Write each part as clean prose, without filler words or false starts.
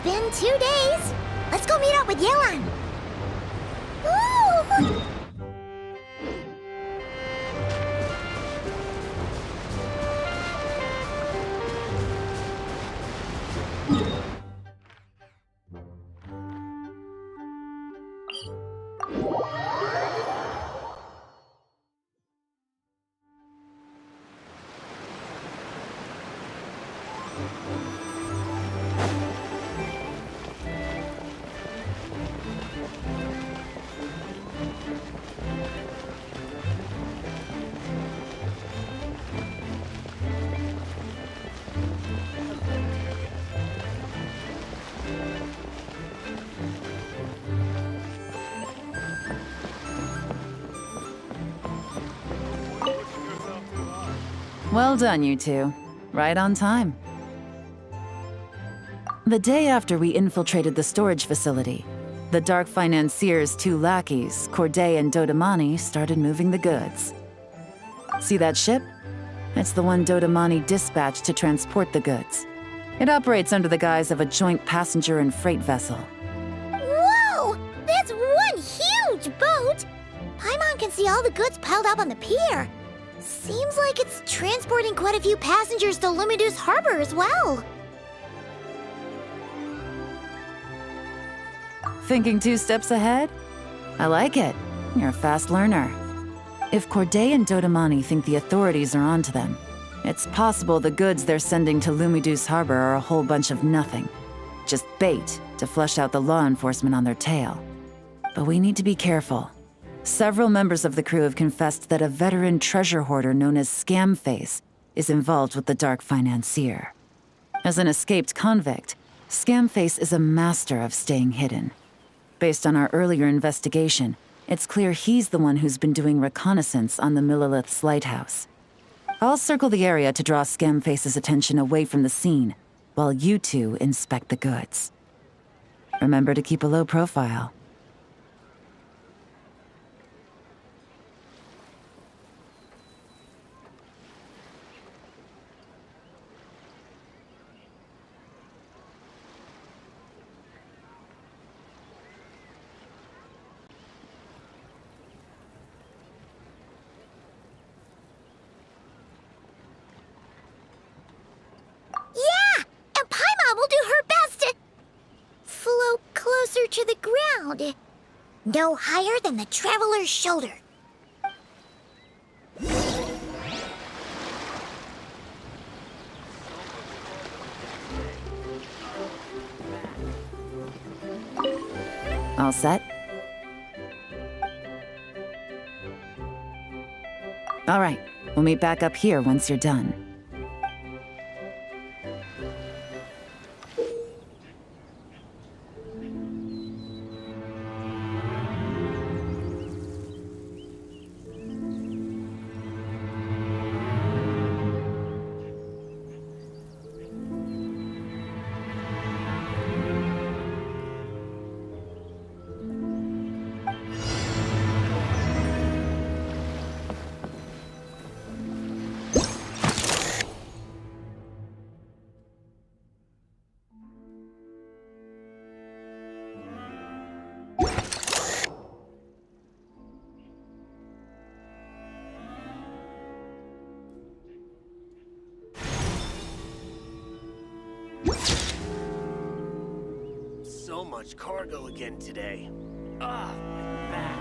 been 2 days. Let's go meet up with Yelan. Ooh! Well done, you two. Right on time. The day after we infiltrated the storage facility, the Dark Financier's two lackeys, Corday and Dodamani, started moving the goods. See that ship? It's the one Dodamani dispatched to transport the goods. It operates under the guise of a joint passenger and freight vessel. Whoa! That's one huge boat! Paimon can see all the goods piled up on the pier. Seems like it's transporting quite a few passengers to Lumidus Harbor as well. Thinking 2 steps ahead? I like it. You're a fast learner. If Corday and Dodamani think the authorities are onto them, it's possible the goods they're sending to Lumidus Harbor are a whole bunch of nothing. Just bait to flush out the law enforcement on their tail. But we need to be careful. Several members of the crew have confessed that a veteran treasure hoarder known as Scamface is involved with the Dark Financier. As an escaped convict, Scamface is a master of staying hidden. Based on our earlier investigation, it's clear he's the one who's been doing reconnaissance on the Millilith's lighthouse. I'll circle the area to draw Scamface's attention away from the scene, while you two inspect the goods. Remember to keep a low profile. Yeah! And Paimon will do her best to float closer to the ground. No higher than the traveler's shoulder. All set? All right, we'll meet back up here once you're done. So much cargo again today. Ah, my back.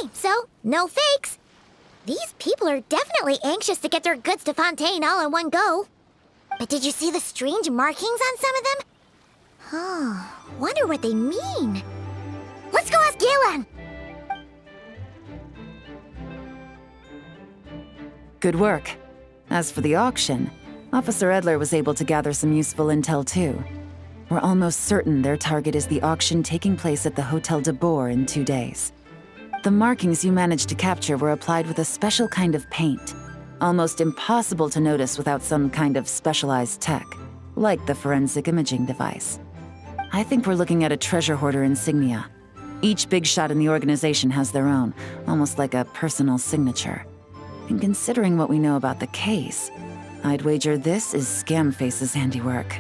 Okay, so no fakes. These people are definitely anxious to get their goods to Fontaine all in one go. But did you see the strange markings on some of them? Oh, wonder what they mean. Let's go ask Galen! Good work. As for the auction, Officer Edler was able to gather some useful intel too. We're almost certain their target is the auction taking place at the Hotel de Boer in 2 days. The markings you managed to capture were applied with a special kind of paint, almost impossible to notice without some kind of specialized tech, like the forensic imaging device. I think we're looking at a treasure hoarder insignia. Each big shot in the organization has their own, almost like a personal signature. And considering what we know about the case, I'd wager this is Scamface's handiwork.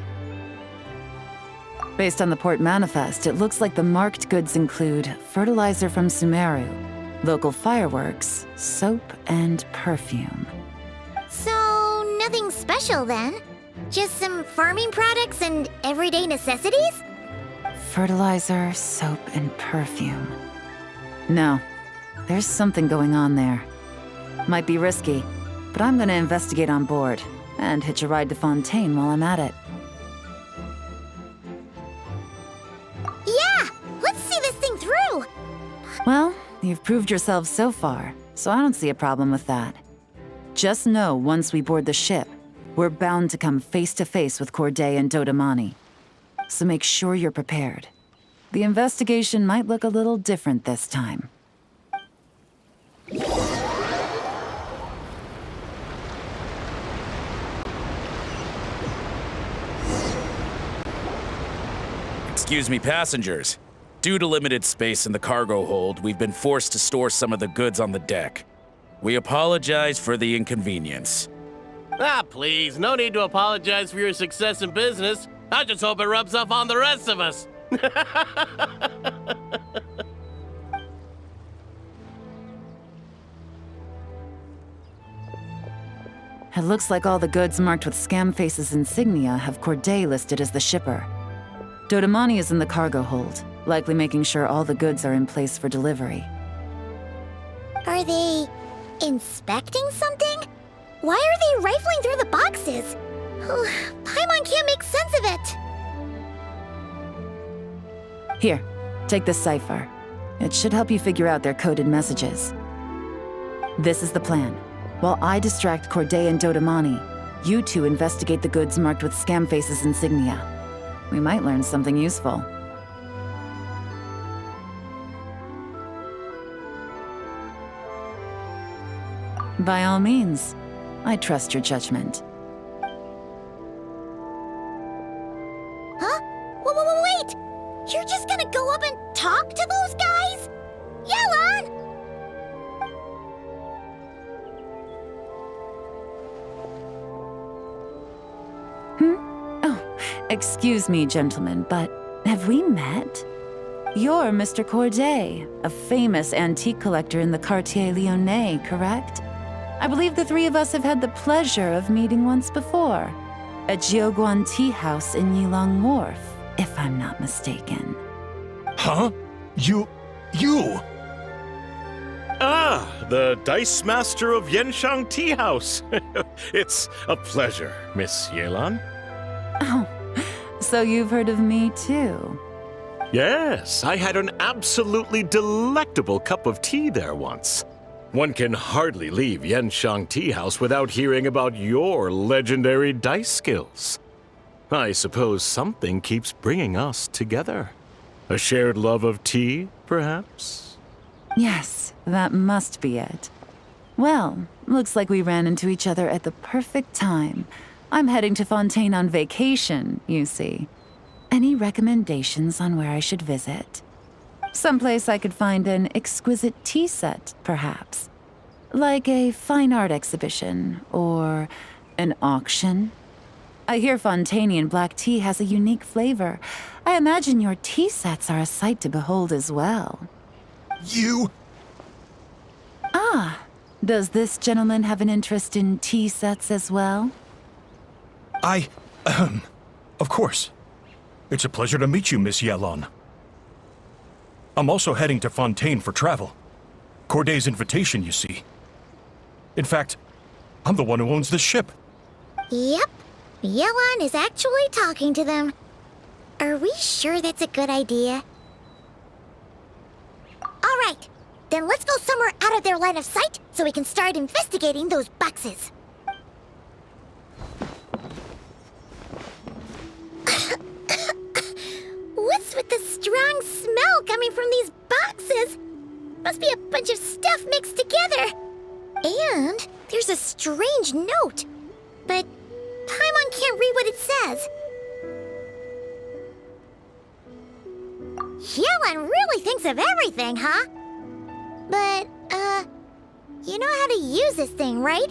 Based on the port manifest, it looks like the marked goods include fertilizer from Sumeru, local fireworks, soap, and perfume. So, nothing special then? Just some farming products and everyday necessities? Fertilizer, soap, and perfume. No, there's something going on there. Might be risky, but I'm gonna investigate on board and hitch a ride to Fontaine while I'm at it. Yeah! Let's see this thing through! Well, you've proved yourself so far, so I don't see a problem with that. Just know once we board the ship, we're bound to come face to face with Corday and Dodamani. So make sure you're prepared. The investigation might look a little different this time. Excuse me, passengers. Due to limited space in the cargo hold, we've been forced to store some of the goods on the deck. We apologize for the inconvenience. Ah, please, no need to apologize for your success in business. I just hope it rubs off on the rest of us. It looks like all the goods marked with Scamface's insignia have Corday listed as the shipper. Dodamani is in the cargo hold, likely making sure all the goods are in place for delivery. Are they inspecting something? Why are they rifling through the boxes? Paimon can't make sense of it. Here, take this cipher. It should help you figure out their coded messages. This is the plan. While I distract Corday and Dodamani, you two investigate the goods marked with Scamface's insignia. We might learn something useful. By all means, I trust your judgment. Huh? Wait! You're just gonna go up and talk to those guys? Yelan! Excuse me, gentlemen, but have we met? You're Mr. Corday, a famous antique collector in the Quartier Lyonnais, correct? I believe the three of us have had the pleasure of meeting once before. At Jiuguan Tea House in Yilong Wharf, if I'm not mistaken. Huh? You... Ah, the Dice Master of Yenshang Tea House. It's a pleasure, Miss Yelan. Oh, so you've heard of me too? Yes, I had an absolutely delectable cup of tea there once. One can hardly leave Yenshang Tea House without hearing about your legendary dice skills. I suppose something keeps bringing us together. A shared love of tea, perhaps? Yes, that must be it. Well, looks like we ran into each other at the perfect time. I'm heading to Fontaine on vacation, you see. Any recommendations on where I should visit? Someplace I could find an exquisite tea set, perhaps. Like a fine art exhibition, or an auction. I hear Fontainian black tea has a unique flavor. I imagine your tea sets are a sight to behold as well. You... Ah, does this gentleman have an interest in tea sets as well? Of course. It's a pleasure to meet you, Miss Yalon. I'm also heading to Fontaine for travel. Corday's invitation, you see. In fact, I'm the one who owns the ship. Yep. Yelan is actually talking to them. Are we sure that's a good idea? All right. Then let's go somewhere out of their line of sight so we can start investigating those boxes. What's with the strong smell coming from these boxes? Must be a bunch of stuff mixed together. And there's a strange note. But Paimon can't read what it says. Yelan really thinks of everything, huh? But, you know how to use this thing, right?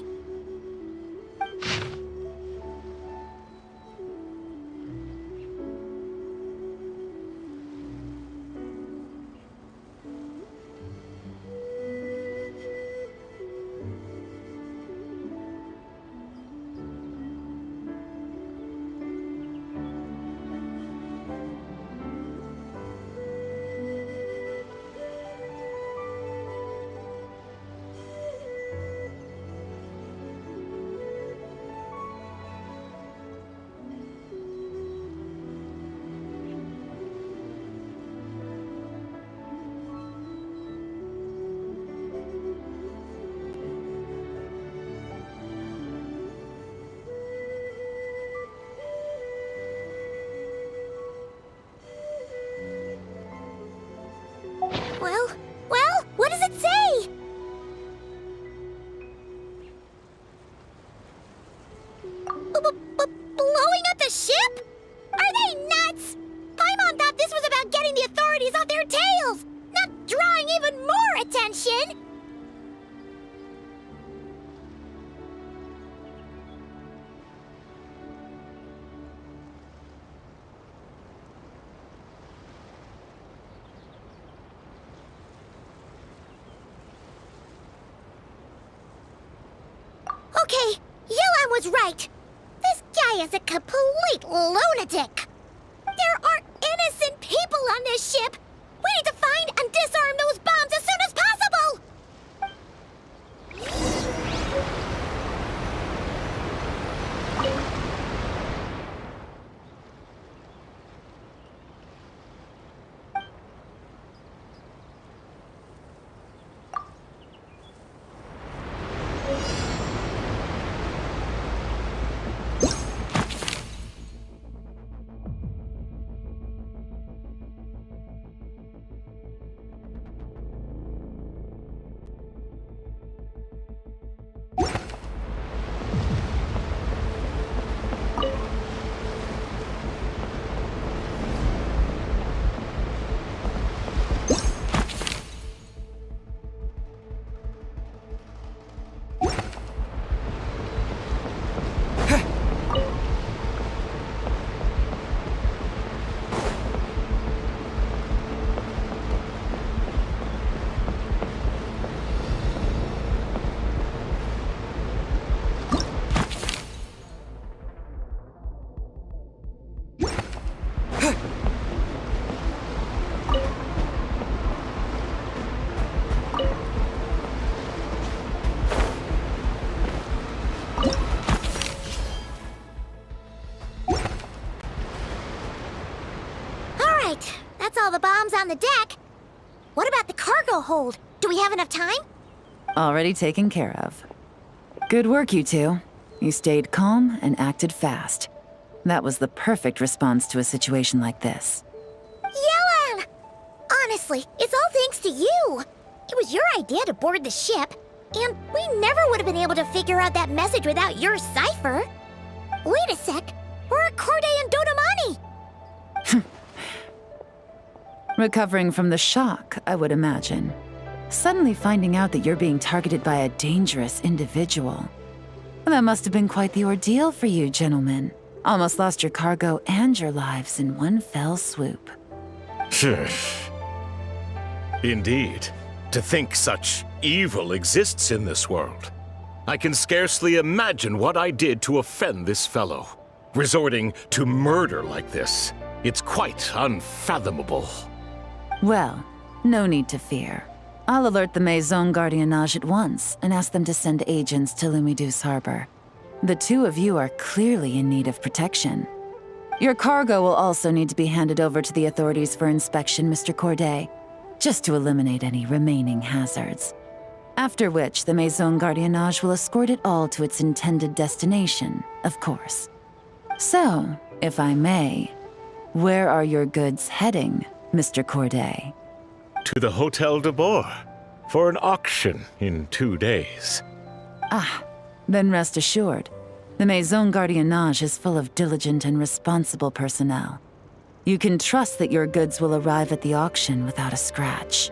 Well, what does it say? Blowing up the ship? Are they nuts? Paimon thought this was about getting the authorities off their tails, not drawing even more attention. Okay, Yelan was right. This guy is a complete lunatic. There are innocent people on this ship. We need to find and disarm those bombs as soon as possible. That's all the bombs on the deck. What about the cargo hold? Do we have enough time? Already taken care of. Good work, you two. You stayed calm and acted fast. That was the perfect response to a situation like this. Yelan! Honestly, it's all thanks to you. It was your idea to board the ship, and we never would have been able to figure out that message without your cipher. Wait a sec. We're at Corday and Dodamani. Recovering from the shock, I would imagine. Suddenly finding out that you're being targeted by a dangerous individual. That must have been quite the ordeal for you, gentlemen. Almost lost your cargo and your lives in one fell swoop. Indeed. To think such evil exists in this world. I can scarcely imagine what I did to offend this fellow. Resorting to murder like this. It's quite unfathomable. Well, no need to fear. I'll alert the Maison Gardiennage at once and ask them to send agents to Lumideus Harbor. The two of you are clearly in need of protection. Your cargo will also need to be handed over to the authorities for inspection, Mr. Corday, just to eliminate any remaining hazards. After which, the Maison Gardiennage will escort it all to its intended destination, of course. So, if I may, where are your goods heading, Mr. Corday? To the Hotel de Boer for an auction in 2 days. Ah, then rest assured. The Maison Gardiennage is full of diligent and responsible personnel. You can trust that your goods will arrive at the auction without a scratch.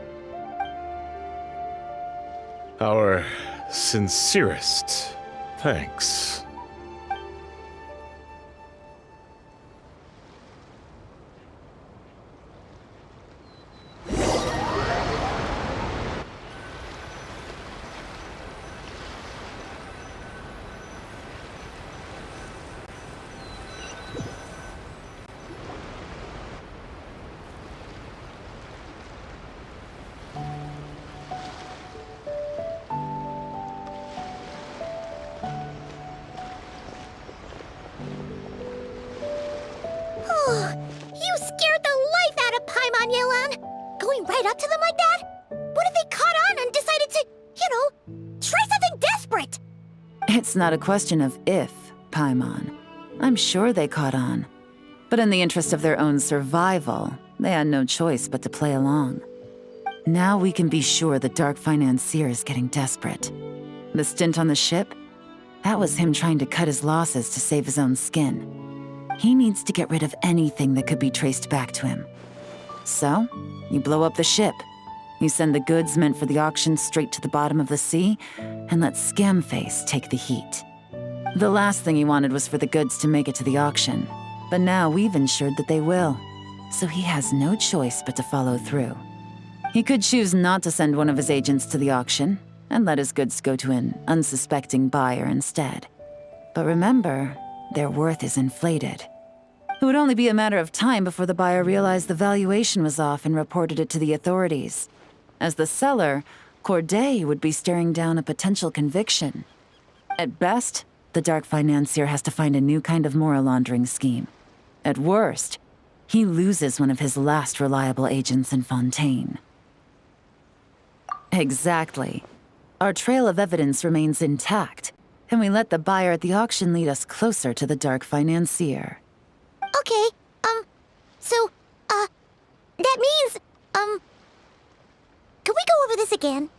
Our sincerest thanks. You scared the life out of Paimon, Yelan! Going right up to them like that? What if they caught on and decided to, try something desperate? It's not a question of if, Paimon. I'm sure they caught on. But in the interest of their own survival, they had no choice but to play along. Now we can be sure the Dark Financier is getting desperate. The stint on the ship? That was him trying to cut his losses to save his own skin. He needs to get rid of anything that could be traced back to him. So, you blow up the ship. You send the goods meant for the auction straight to the bottom of the sea, and let Scamface take the heat. The last thing he wanted was for the goods to make it to the auction, but now we've ensured that they will, so he has no choice but to follow through. He could choose not to send one of his agents to the auction, and let his goods go to an unsuspecting buyer instead. But remember, their worth is inflated. It would only be a matter of time before the buyer realized the valuation was off and reported it to the authorities. As the seller, Corday would be staring down a potential conviction. At best, the Dark Financier has to find a new kind of moral laundering scheme. At worst, he loses one of his last reliable agents in Fontaine. Exactly. Our trail of evidence remains intact, and we let the buyer at the auction lead us closer to the Dark Financier. Okay, that means, can we go over this again?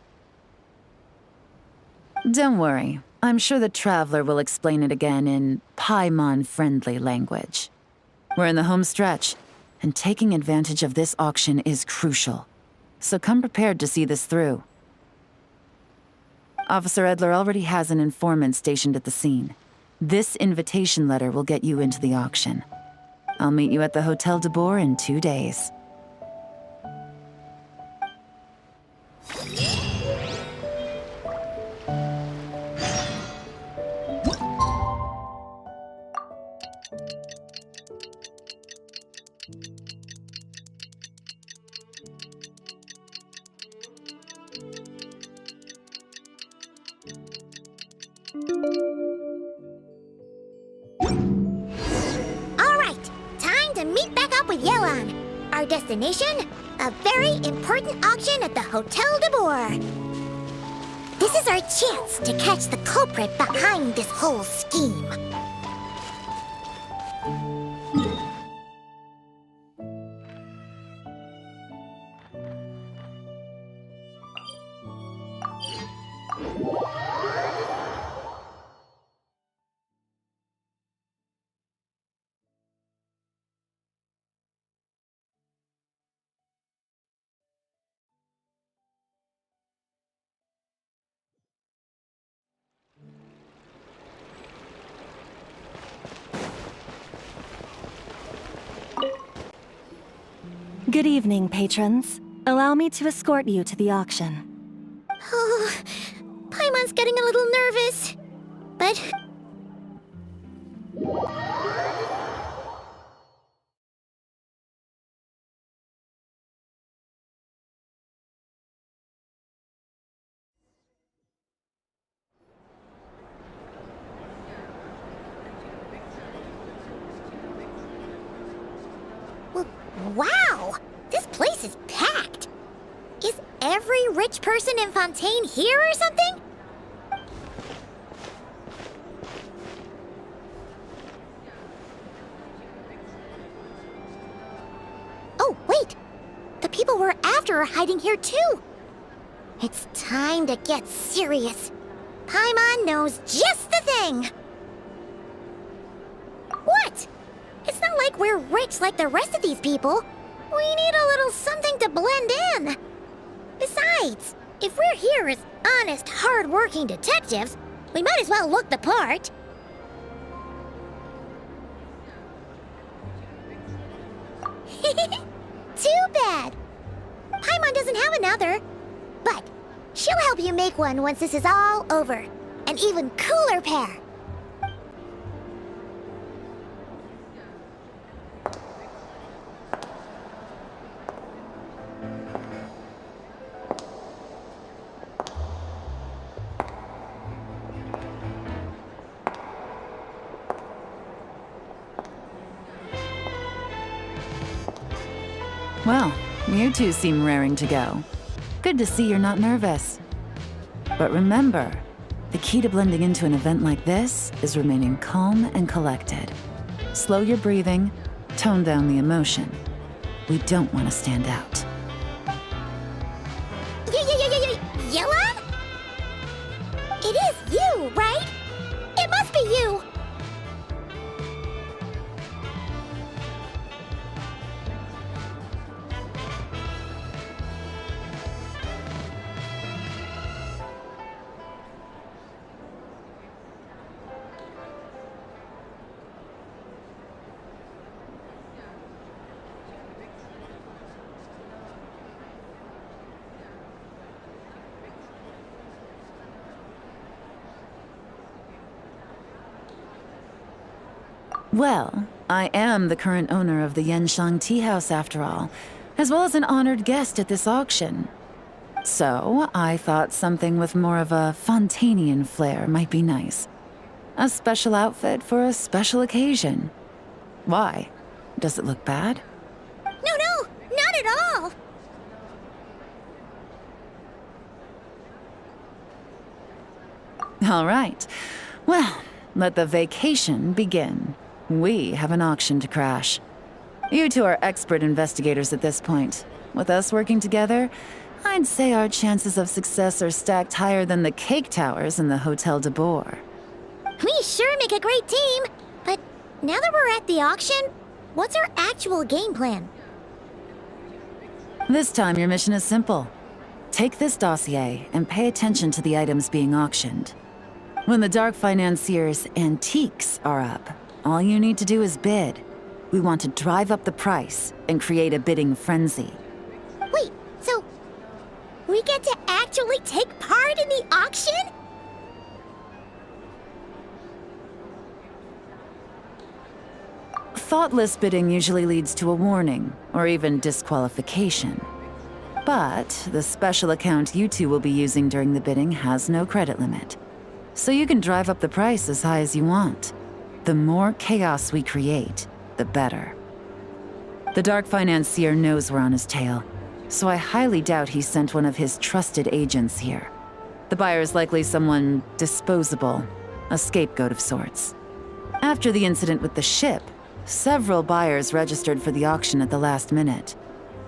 Don't worry. I'm sure the Traveler will explain it again in Paimon-friendly language. We're in the home stretch, and taking advantage of this auction is crucial. So come prepared to see this through. Officer Edler already has an informant stationed at the scene. This invitation letter will get you into the auction. I'll meet you at the Hotel de Boer in 2 days. With Yelan. Our destination? A very important auction at the Hotel de Boer. This is our chance to catch the culprit behind this whole scheme. Good evening, patrons. Allow me to escort you to the auction. Oh, Paimon's getting a little nervous. But Wow! This place is packed! Is every rich person in Fontaine here or something? Oh, wait! The people we're after are hiding here too! It's time to get serious. Paimon knows just the thing! What? It's not like we're rich like the rest of these people. We need a little something to blend in. Besides, if we're here as honest, hard-working detectives, we might as well look the part. Too bad. Paimon doesn't have another. But she'll help you make one once this is all over. An even cooler pair. Well, you two seem raring to go. Good to see you're not nervous. But remember, the key to blending into an event like this is remaining calm and collected. Slow your breathing, tone down the emotion. We don't want to stand out. Yella? It is you, right? It must be you. Well, I am the current owner of the Genshin Tea House after all, as well as an honored guest at this auction. So, I thought something with more of a Fontainian flair might be nice. A special outfit for a special occasion. Why? Does it look bad? No, not at all. All right. Well, let the vacation begin. We have an auction to crash. You two are expert investigators at this point. With us working together, I'd say our chances of success are stacked higher than the cake towers in the Hotel de Boer. We sure make a great team. But now that we're at the auction, what's our actual game plan? This time your mission is simple. Take this dossier and pay attention to the items being auctioned. When the Dark Financier's antiques are up, all you need to do is bid. We want to drive up the price and create a bidding frenzy. Wait, so we get to actually take part in the auction? Thoughtless bidding usually leads to a warning, or even disqualification. But the special account you two will be using during the bidding has no credit limit. So you can drive up the price as high as you want. The more chaos we create, the better. The Dark Financier knows we're on his tail, so I highly doubt he sent one of his trusted agents here. The buyer is likely someone disposable, a scapegoat of sorts. After the incident with the ship, several buyers registered for the auction at the last minute.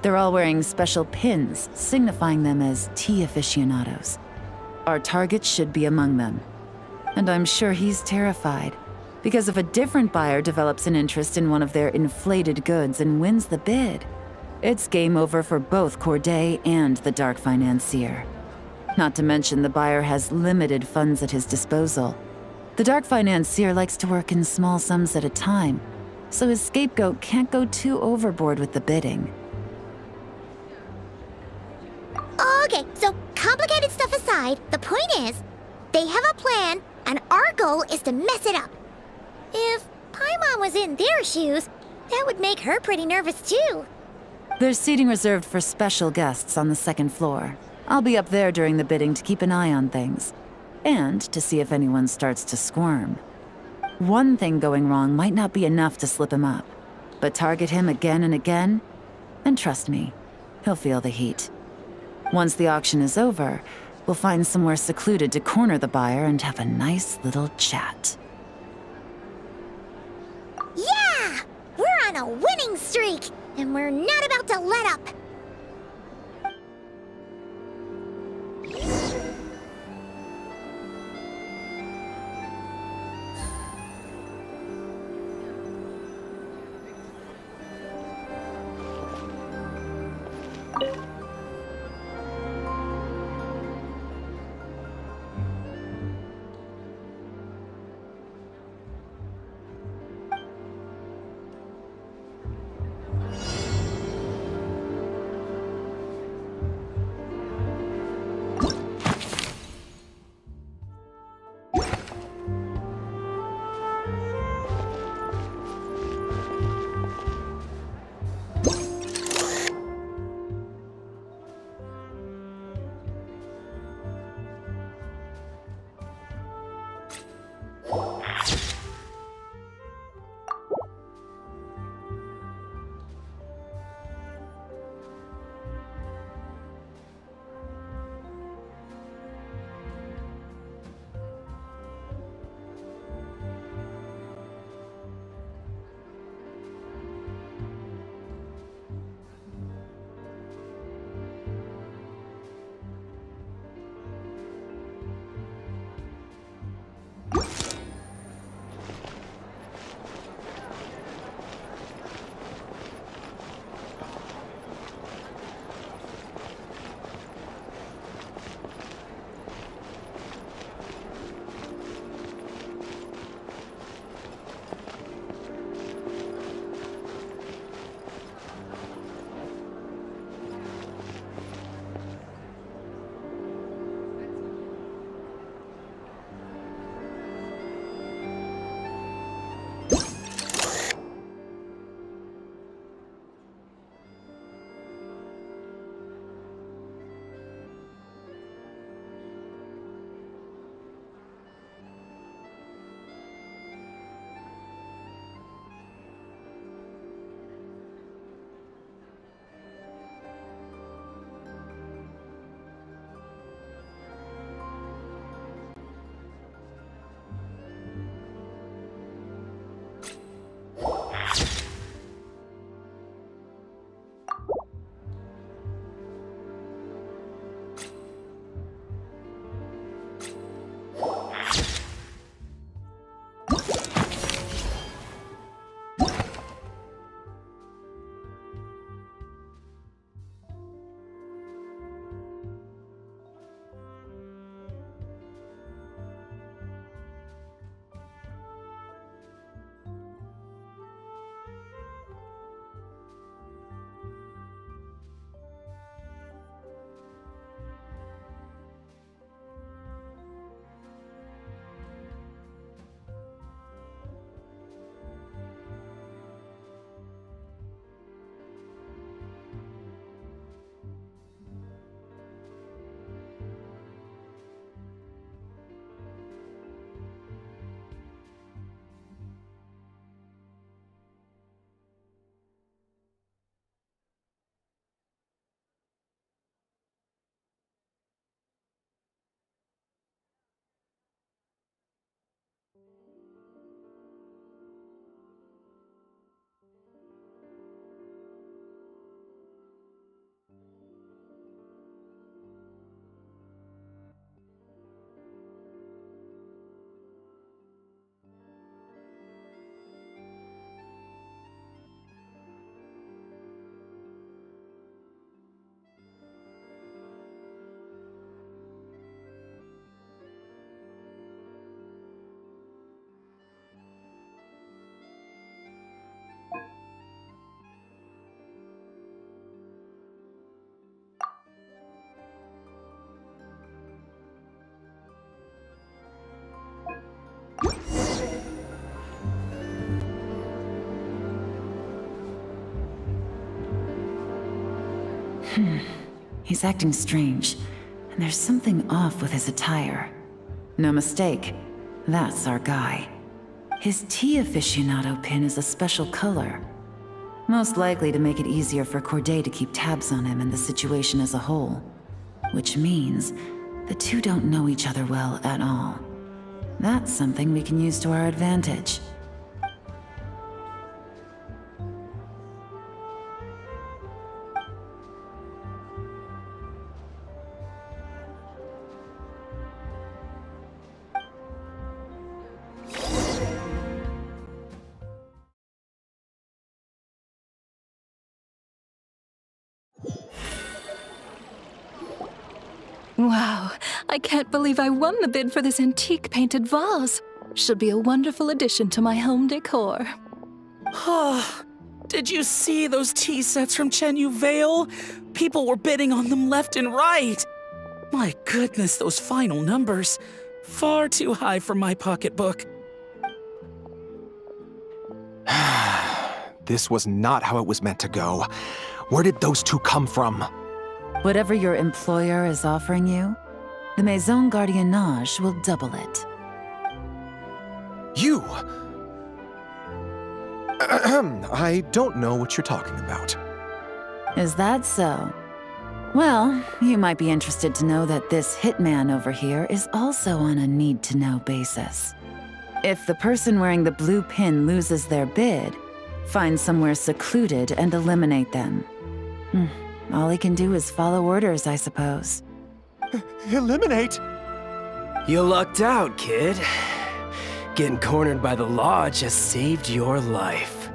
They're all wearing special pins, signifying them as tea aficionados. Our target should be among them. And I'm sure he's terrified, because if a different buyer develops an interest in one of their inflated goods and wins the bid, it's game over for both Corday and the Dark Financier. Not to mention the buyer has limited funds at his disposal. The Dark Financier likes to work in small sums at a time, so his scapegoat can't go too overboard with the bidding. Okay, so complicated stuff aside, the point is, they have a plan, and our goal is to mess it up. If Paimon was in their shoes, that would make her pretty nervous too. There's seating reserved for special guests on the second floor. I'll be up there during the bidding to keep an eye on things, and to see if anyone starts to squirm. One thing going wrong might not be enough to slip him up, but target him again and again, And trust me, he'll feel the heat. Once the auction is over, we'll find somewhere secluded to corner the buyer and have a nice little chat. Yeah! We're on a winning streak, and we're not about to let up. He's acting strange, and there's something off with his attire. No mistake, that's our guy. His tea aficionado pin is a special color. Most likely to make it easier for Corday to keep tabs on him and the situation as a whole. Which means the two don't know each other well at all. That's something we can use to our advantage. Wow, I can't believe I won the bid for this antique painted vase. Should be a wonderful addition to my home decor. Oh, did you see those tea sets from Chenyu Vale? People were bidding on them left and right. My goodness, those final numbers. Far too high for my pocketbook. This was not how it was meant to go. Where did those two come from? Whatever your employer is offering you, the Maison Gardiennage will double it. You! I don't know what you're talking about. Is that so? Well, you might be interested to know that this hitman over here is also on a need-to-know basis. If the person wearing the blue pin loses their bid, find somewhere secluded and eliminate them. All he can do is follow orders, I suppose. Eliminate? You lucked out, kid. Getting cornered by the law just saved your life.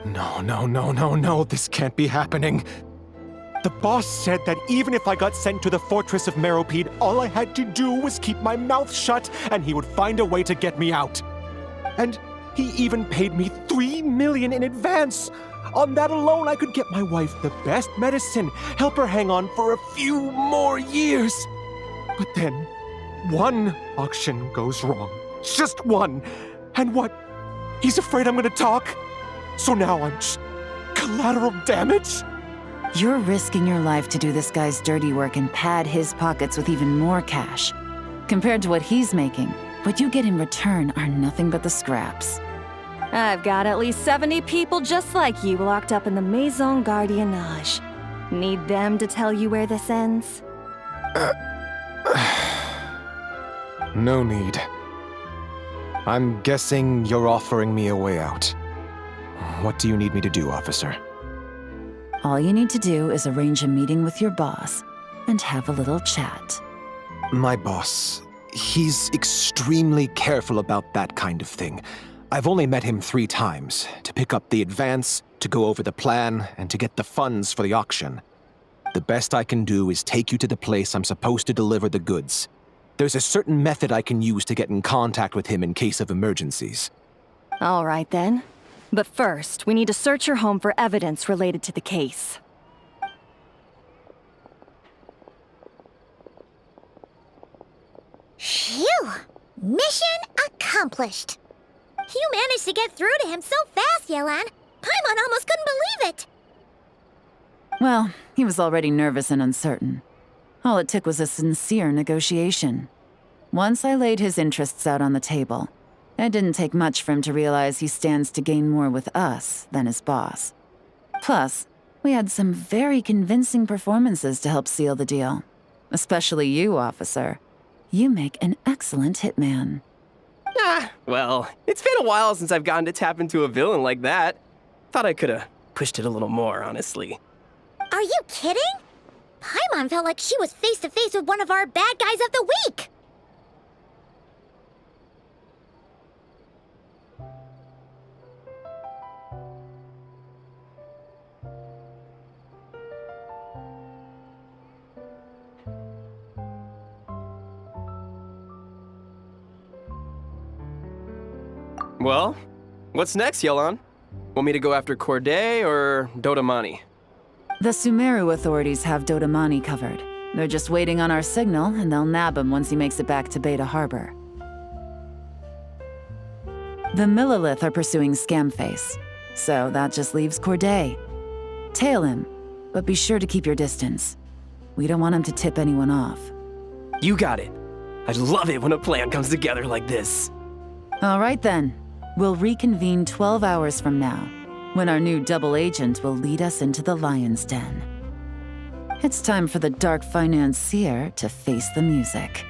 No, this can't be happening. The boss said that even if I got sent to the Fortress of Meropide, all I had to do was keep my mouth shut and he would find a way to get me out. And he even paid me $3 million in advance. On that alone, I could get my wife the best medicine, help her hang on for a few more years. But then, one auction goes wrong. Just one. And what? He's afraid I'm gonna talk? So now I'm just collateral damage? You're risking your life to do this guy's dirty work and pad his pockets with even more cash. Compared to what he's making, what you get in return are nothing but the scraps. I've got at least 70 people just like you locked up in the Maison Gardiennage. Need them to tell you where this ends? No need. I'm guessing you're offering me a way out. What do you need me to do, officer? All you need to do is arrange a meeting with your boss and have a little chat. My boss, he's extremely careful about that kind of thing. I've only met him 3 times, to pick up the advance, to go over the plan, and to get the funds for the auction. The best I can do is take you to the place I'm supposed to deliver the goods. There's a certain method I can use to get in contact with him in case of emergencies. All right then. But first, we need to search your home for evidence related to the case. Phew! Mission accomplished. You managed to get through to him so fast, Yelan. Paimon almost couldn't believe it. Well, he was already nervous and uncertain. All it took was a sincere negotiation. Once I laid his interests out on the table, it didn't take much for him to realize he stands to gain more with us than his boss. Plus, we had some very convincing performances to help seal the deal. Especially you, officer. You make an excellent hitman. Well, it's been a while since I've gotten to tap into a villain like that. Thought I could've pushed it a little more, honestly. Are you kidding? Paimon felt like she was face to face with one of our bad guys of the week. Well, what's next, Yelan? Want me to go after Corday or Dodamani? The Sumeru authorities have Dodamani covered. They're just waiting on our signal, and they'll nab him once he makes it back to Beta Harbor. The Millilith are pursuing Scamface, so that just leaves Corday. Tail him, but be sure to keep your distance. We don't want him to tip anyone off. You got it. I love it when a plan comes together like this. All right then. We'll reconvene 12 hours from now. when our new double agent will lead us into the lion's den. It's time for the dark financier to face the music.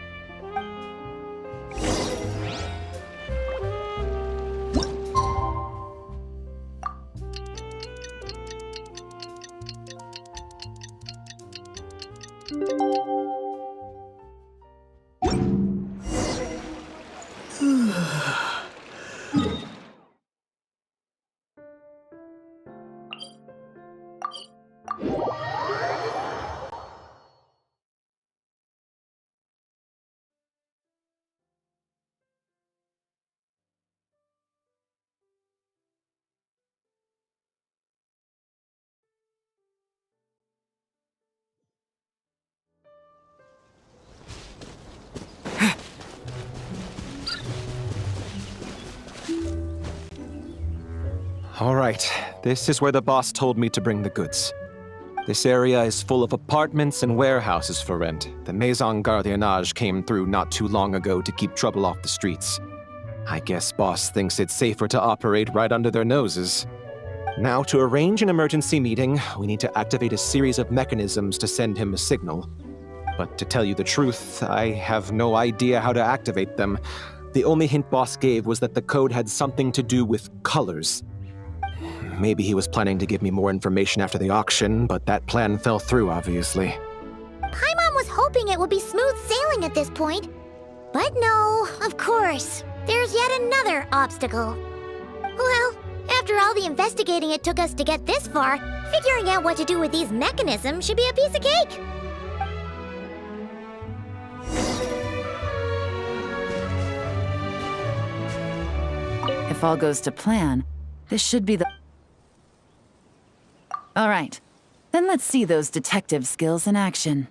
All right, this is where the boss told me to bring the goods. This area is full of apartments and warehouses for rent. The Maison Gardiennage came through not too long ago to keep trouble off the streets. I guess boss thinks it's safer to operate right under their noses. Now, to arrange an emergency meeting, we need to activate a series of mechanisms to send him a signal. But to tell you the truth, I have no idea how to activate them. The only hint boss gave was that the code had something to do with colors. Maybe he was planning to give me more information after the auction, but that plan fell through, obviously. Paimon was hoping it would be smooth sailing at this point. But no, of course. There's yet another obstacle. Well, after all the investigating it took us to get this far, figuring out what to do with these mechanisms should be a piece of cake. If all goes to plan, this should be the... All right, then let's see those detective skills in action.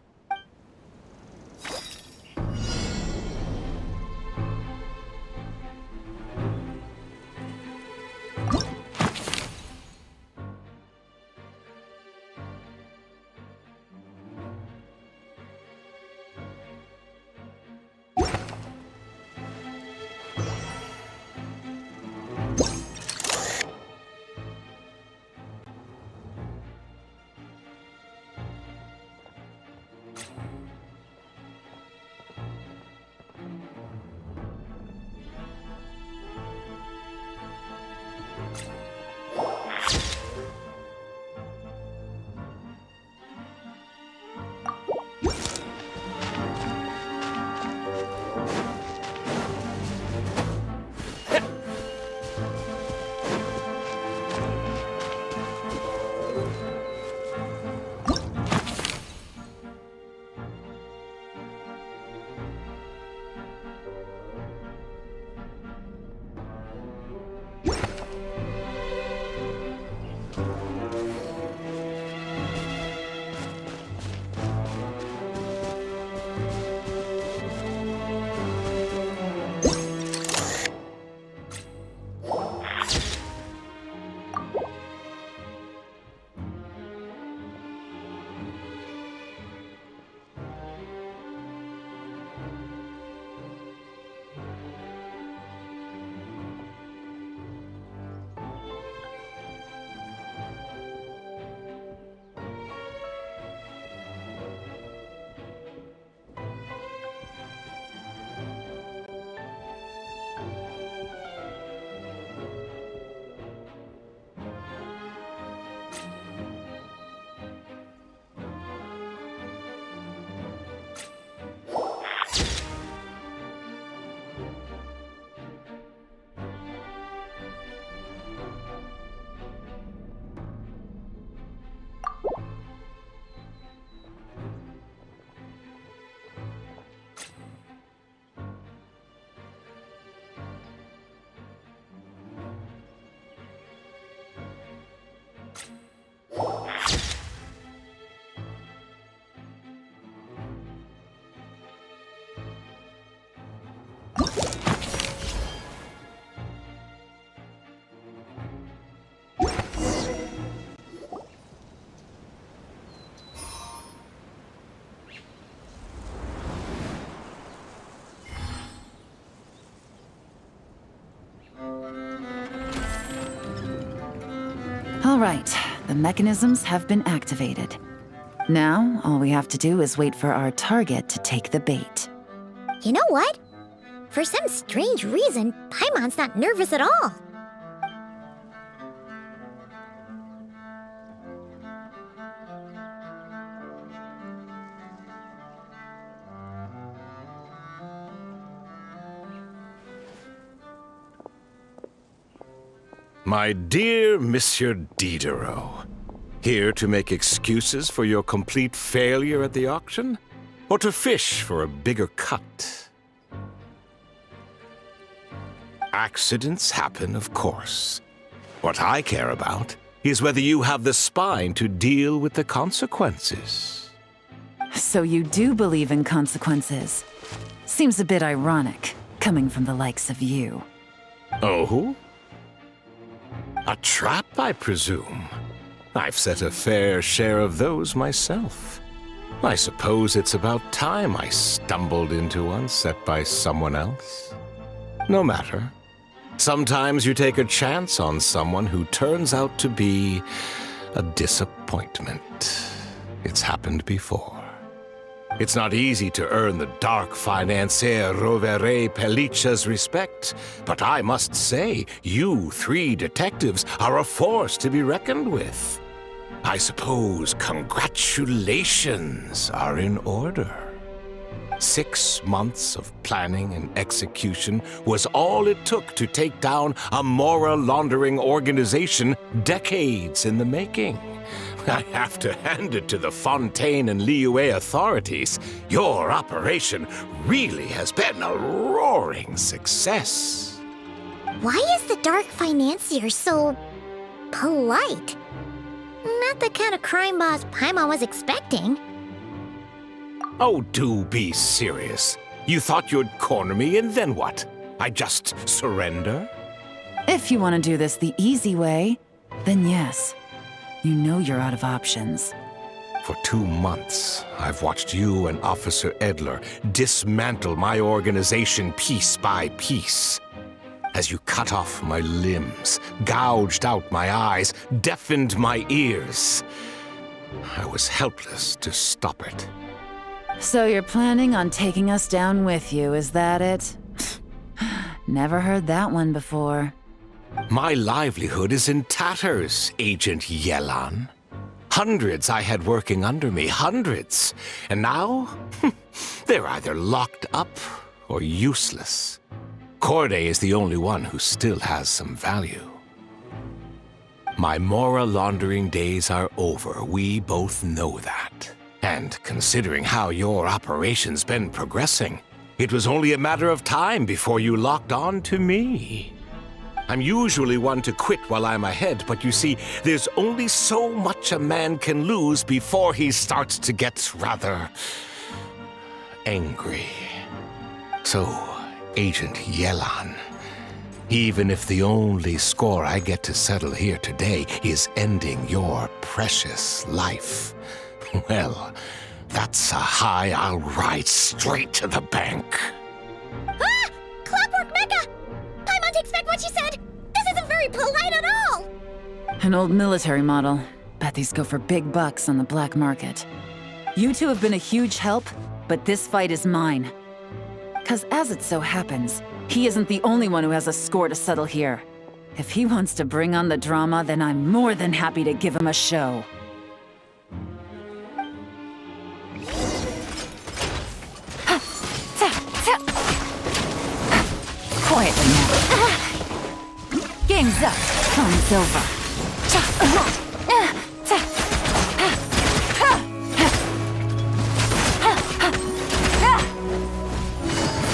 All right, the mechanisms have been activated. Now, all we have to do is wait for our target to take the bait. You know what? For some strange reason, Paimon's not nervous at all. My dear Monsieur Diderot, here to make excuses for your complete failure at the auction? Or to fish for a bigger cut? Accidents happen, of course. What I care about is whether you have the spine to deal with the consequences. So you do believe in consequences. Seems a bit ironic, coming from the likes of you. Oh? A trap, I presume. I've set a fair share of those myself. I suppose it's about time I stumbled into one set by someone else. No matter. Sometimes you take a chance on someone who turns out to be a disappointment. It's happened before. It's not easy to earn the dark financier Rovere Pelliccia's respect, but I must say, you three detectives are a force to be reckoned with. I suppose congratulations are in order. 6 months of planning and execution was all it took to take down a moral laundering organization decades in the making. I have to hand it to the Fontaine and Liyue authorities. Your operation really has been a roaring success. Why is the Dark Financier so polite? Not the kind of crime boss Paimon was expecting. Oh, do be serious. You thought you'd corner me, and then what? I just surrender? If you want to do this the easy way, then yes. You know you're out of options. For 2 months, I've watched you and Officer Edler dismantle my organization piece by piece. As you cut off my limbs, gouged out my eyes, deafened my ears. I was helpless to stop it. So you're planning on taking us down with you, is that it? Never heard that one before. My livelihood is in tatters, Agent Yelan. Hundreds I had working under me, hundreds. And now, they're either locked up or useless. Corday is the only one who still has some value. My moral laundering days are over, we both know that. And considering how your operation's been progressing, it was only a matter of time before you locked on to me. I'm usually one to quit while I'm ahead, but you see, there's only so much a man can lose before he starts to get rather angry. So, Agent Yelan, even if the only score I get to settle here today is ending your precious life, well, that's a high I'll ride straight to the bank. Ah! Clockwork Mecha! Paimon takes back what she said! This isn't very polite at all! An old military model. Bet these go for big bucks on the black market. You two have been a huge help, but this fight is mine. 'Cause as it so happens, he isn't the only one who has a score to settle here. If he wants to bring on the drama, then I'm more than happy to give him a show. Quietly now. Game's up. Fun's over.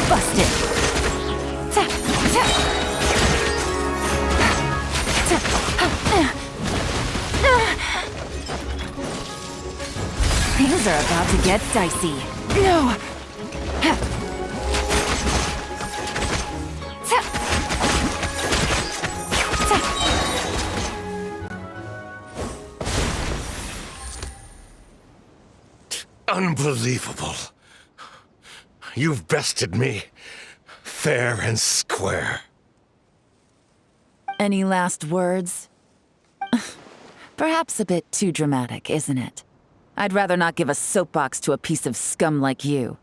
Busted. Things are about to get dicey. No! Unbelievable. You've bested me, fair and square. Any last words? Perhaps a bit too dramatic, isn't it? I'd rather not give a soapbox to a piece of scum like you.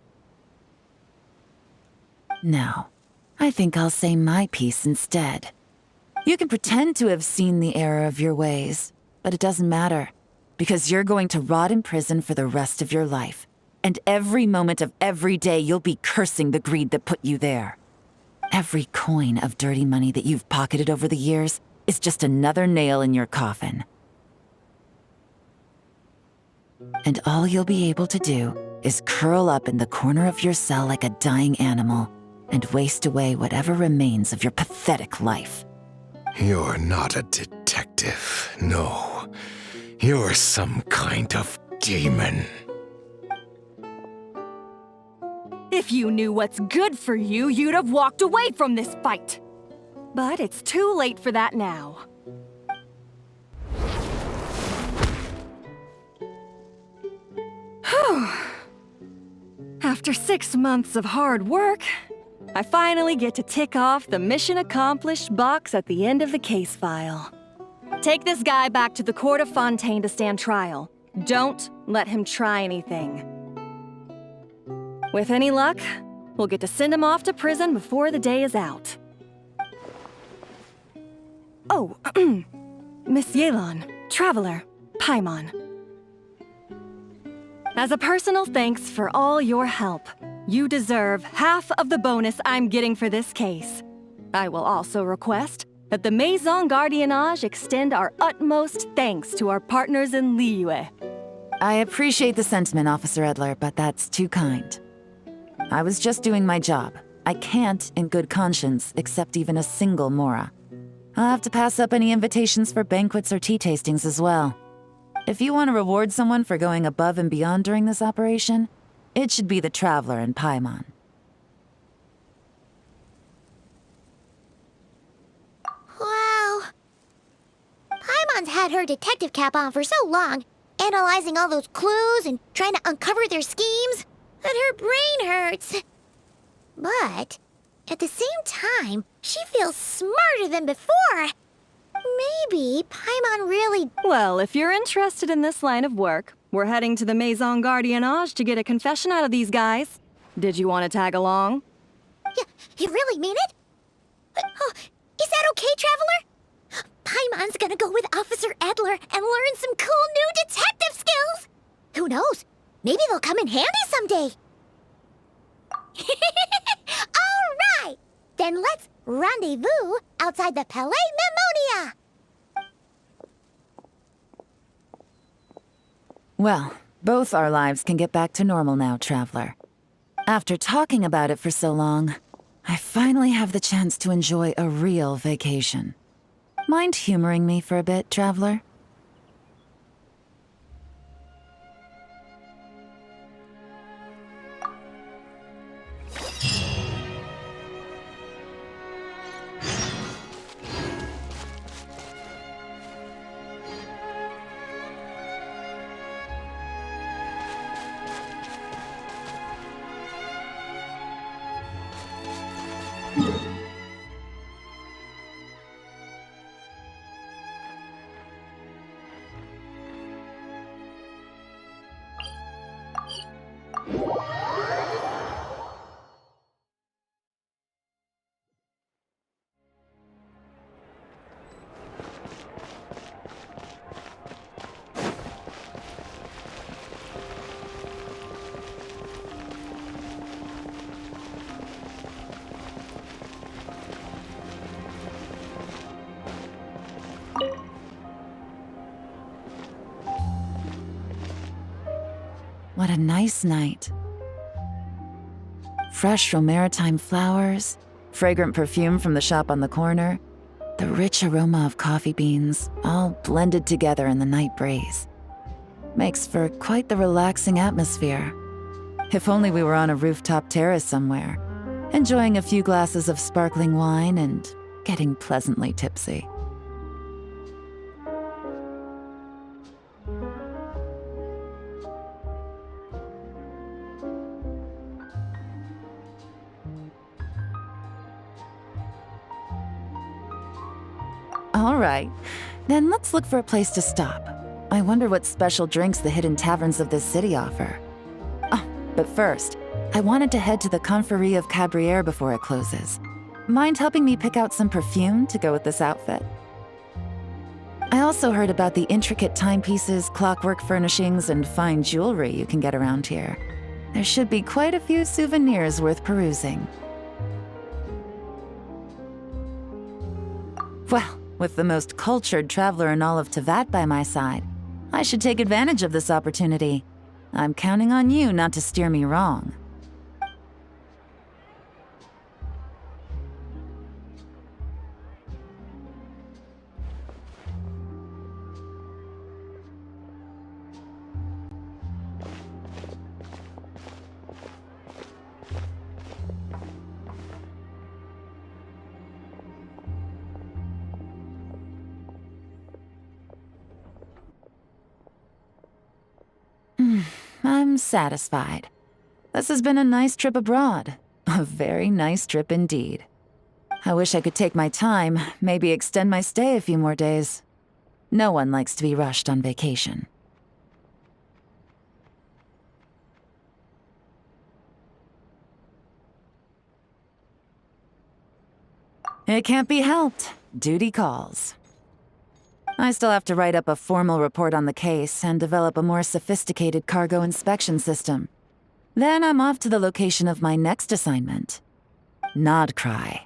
No, I think I'll say my piece instead. You can pretend to have seen the error of your ways, but it doesn't matter, because you're going to rot in prison for the rest of your life. And every moment of every day you'll be cursing the greed that put you there. Every coin of dirty money that you've pocketed over the years is just another nail in your coffin. And all you'll be able to do is curl up in the corner of your cell like a dying animal and waste away whatever remains of your pathetic life. You're not a detective, no. You're some kind of demon. If you knew what's good for you, you'd have walked away from this fight. But it's too late for that now. After 6 months of hard work, I finally get to tick off the mission accomplished box at the end of the case file. Take this guy back to the court of Fontaine to stand trial. Don't let him try anything. With any luck, we'll get to send him off to prison before the day is out. Oh, Miss Yelan, Traveler, Paimon. As a personal thanks for all your help, you deserve half of the bonus I'm getting for this case. I will also request that the Maison Gardiennage extend our utmost thanks to our partners in Liyue. I appreciate the sentiment, Officer Edler, but that's too kind. I was just doing my job. I can't, in good conscience, accept even a single Mora. I'll have to pass up any invitations for banquets or tea tastings as well. If you want to reward someone for going above and beyond during this operation, it should be the Traveler and Paimon. Wow. Paimon's had her detective cap on for so long, analyzing all those clues and trying to uncover their schemes, that her brain hurts. But at the same time, she feels smarter than before. Maybe Paimon really... Well, if you're interested in this line of work, we're heading to the Maison Gardiennage to get a confession out of these guys. Did you want to tag along? Yeah, you really mean it? Oh, is that okay, Traveler? Paimon's gonna go with Officer Edler and learn some cool new detective skills. Who knows? Maybe they'll come in handy someday. All right! Then let's rendezvous outside the Palais Memonia. Well, both our lives can get back to normal now, Traveler. After talking about it for so long, I finally have the chance to enjoy a real vacation. Mind humoring me for a bit, Traveler? What a nice night. Fresh from maritime flowers, fragrant perfume from the shop on the corner, the rich aroma of coffee beans, all blended together in the night breeze. Makes for quite the relaxing atmosphere. If only we were on a rooftop terrace somewhere, enjoying a few glasses of sparkling wine and getting pleasantly tipsy. All right, Then let's look for a place to stop. I wonder what special drinks the hidden taverns of this city offer. Oh, but first, I wanted to head to the Confrérie of Cabrières before it closes. Mind helping me pick out some perfume to go with this outfit? I also heard about the intricate timepieces, clockwork furnishings, and fine jewelry you can get around here. There should be quite a few souvenirs worth perusing. Well, with the most cultured traveler in all of Tevat by my side, I should take advantage of this opportunity. I'm counting on you not to steer me wrong. I'm satisfied. This has been a nice trip abroad. A very nice trip indeed. I wish I could take my time, maybe extend my stay a few more days. No one likes to be rushed on vacation. It can't be helped. Duty calls. I still have to write up a formal report on the case and develop a more sophisticated cargo inspection system. Then I'm off to the location of my next assignment. Nodcry.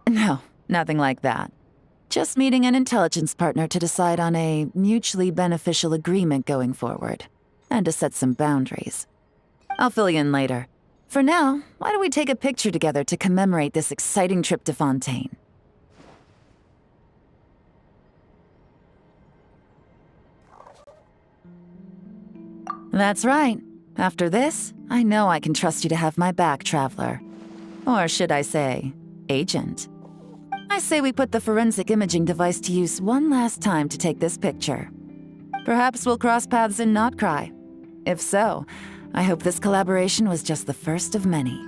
No, nothing like that. Just meeting an intelligence partner to decide on a mutually beneficial agreement going forward, and to set some boundaries. I'll fill you in later. For now, why don't we take a picture together to commemorate this exciting trip to Fontaine? That's right. After this, I know I can trust you to have my back, Traveler. Or should I say, Agent. I say we put the forensic imaging device to use one last time to take this picture. Perhaps we'll cross paths in Nodcry. If so, I hope this collaboration was just the first of many.